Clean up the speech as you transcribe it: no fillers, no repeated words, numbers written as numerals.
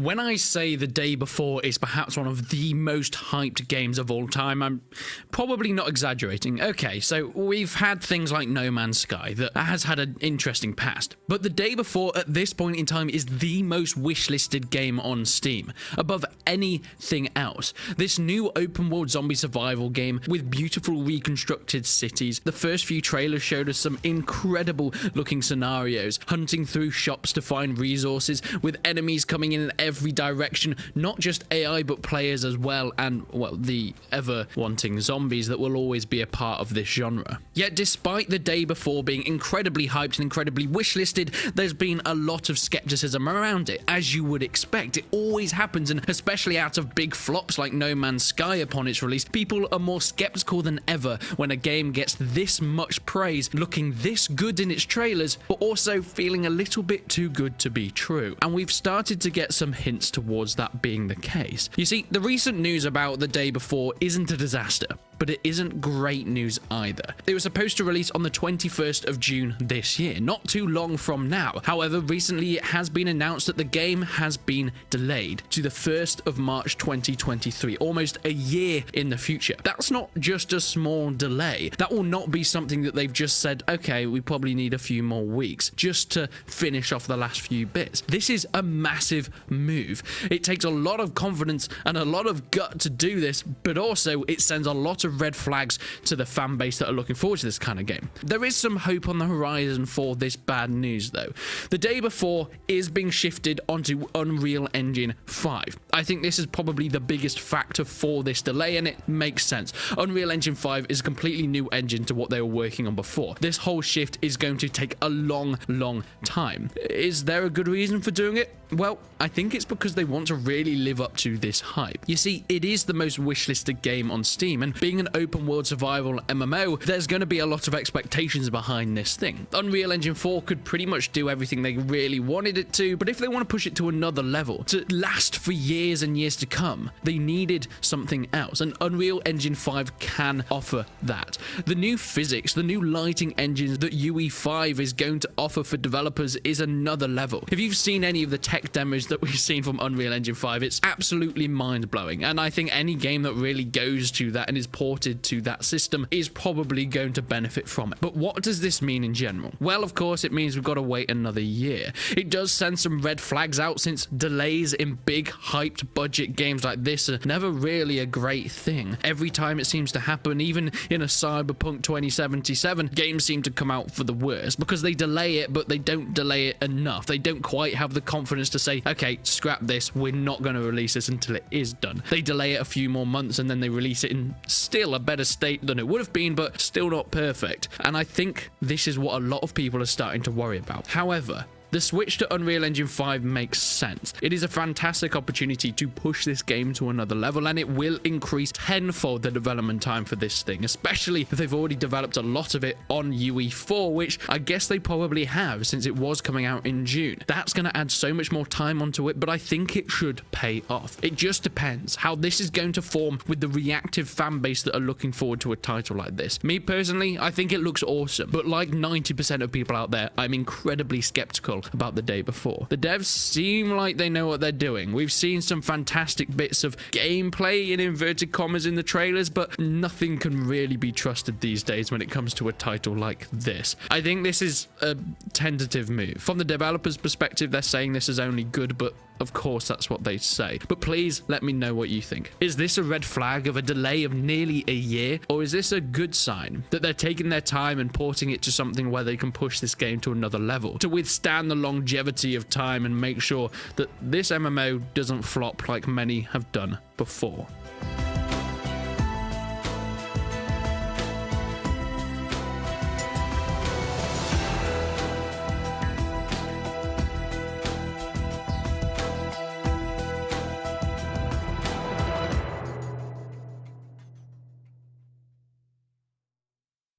When I say The Day Before is perhaps one of the most hyped games of all time, I'm probably not exaggerating. Okay, so we've had things like No Man's Sky that has had an interesting past, but The Day Before at this point in time is the most wishlisted game on Steam, above anything else. This new open world zombie survival game with beautiful reconstructed cities. The first few trailers showed us some incredible looking scenarios, hunting through shops to find resources, with enemies coming in every direction, not just AI but players as well, and well, the ever wanting zombies that will always be a part of this genre. Yet despite The Day Before being incredibly hyped and incredibly wishlisted, there's been a lot of skepticism around it, as you would expect. It always happens, and especially out of big flops like No Man's Sky upon its release, people are more skeptical than ever when a game gets this much praise, looking this good in its trailers, but also feeling a little bit too good to be true. And we've started to get some hints towards that being the case. You see, the recent news about The Day Before isn't a disaster, but it isn't great news either. It was supposed to release on the 21st of June this year, not too long from now. However, recently it has been announced that the game has been delayed to the 1st of March 2023, almost a year in the future. That's not just a small delay. That will not be something that they've just said, okay, we probably need a few more weeks just to finish off the last few bits. This is a massive move. It takes a lot of confidence and a lot of gut to do this, but also it sends a lot of red flags to the fan base that are looking forward to this kind of game. There is some hope on the horizon for this bad news though. The Day Before is being shifted onto Unreal Engine 5. I think this is probably the biggest factor for this delay, and it makes sense. Unreal Engine 5 is a completely new engine to what they were working on before. This whole shift is going to take a long time. Is there a good reason for doing it? Well, I think it's because they want to really live up to this hype. You see, it is the most wishlisted game on Steam, and being an open world survival MMO, there's going to be a lot of expectations behind this thing. Unreal Engine 4 could pretty much do everything they really wanted it to, but if they want to push it to another level, to last for years and years to come, they needed something else, and Unreal Engine 5 can offer that. The new physics, the new lighting engines that UE5 is going to offer for developers is another level. If you've seen any of the tech demos that we've seen from Unreal Engine 5, it's absolutely mind-blowing, and I think any game that really goes to that and is ported to that system is probably going to benefit from it. But what does this mean in general? Well, of course, it means we've got to wait another year. It does send some red flags out, since delays in big, hyped budget games like this are never really a great thing. Every time it seems to happen, even in a Cyberpunk 2077, games seem to come out for the worst because they delay it, but they don't delay it enough. They don't quite have the confidence to say, okay, scrap this, we're not going to release this until it is done. They delay it a few more months and then they release it in still a better state than it would have been, but still not perfect. And I think this is what a lot of people are starting to worry about. However, the switch to Unreal Engine 5 makes sense. It is a fantastic opportunity to push this game to another level, and it will increase tenfold the development time for this thing, especially if they've already developed a lot of it on UE4, which I guess they probably have since it was coming out in June. That's going to add so much more time onto it, but I think it should pay off. It just depends how this is going to form with the reactive fan base that are looking forward to a title like this. Me personally, I think it looks awesome, but like 90% of people out there, I'm incredibly skeptical about The Day Before. The devs seem like they know what they're doing. We've seen some fantastic bits of gameplay in inverted commas in the trailers, but nothing can really be trusted these days when it comes to a title like this. I think this is a tentative move. From the developers' perspective, they're saying this is only good, but of course that's what they say. But please let me know what you think. Is this a red flag of a delay of nearly a year, or is this a good sign that they're taking their time and porting it to something where they can push this game to another level to withstand the longevity of time and make sure that this MMO doesn't flop like many have done before?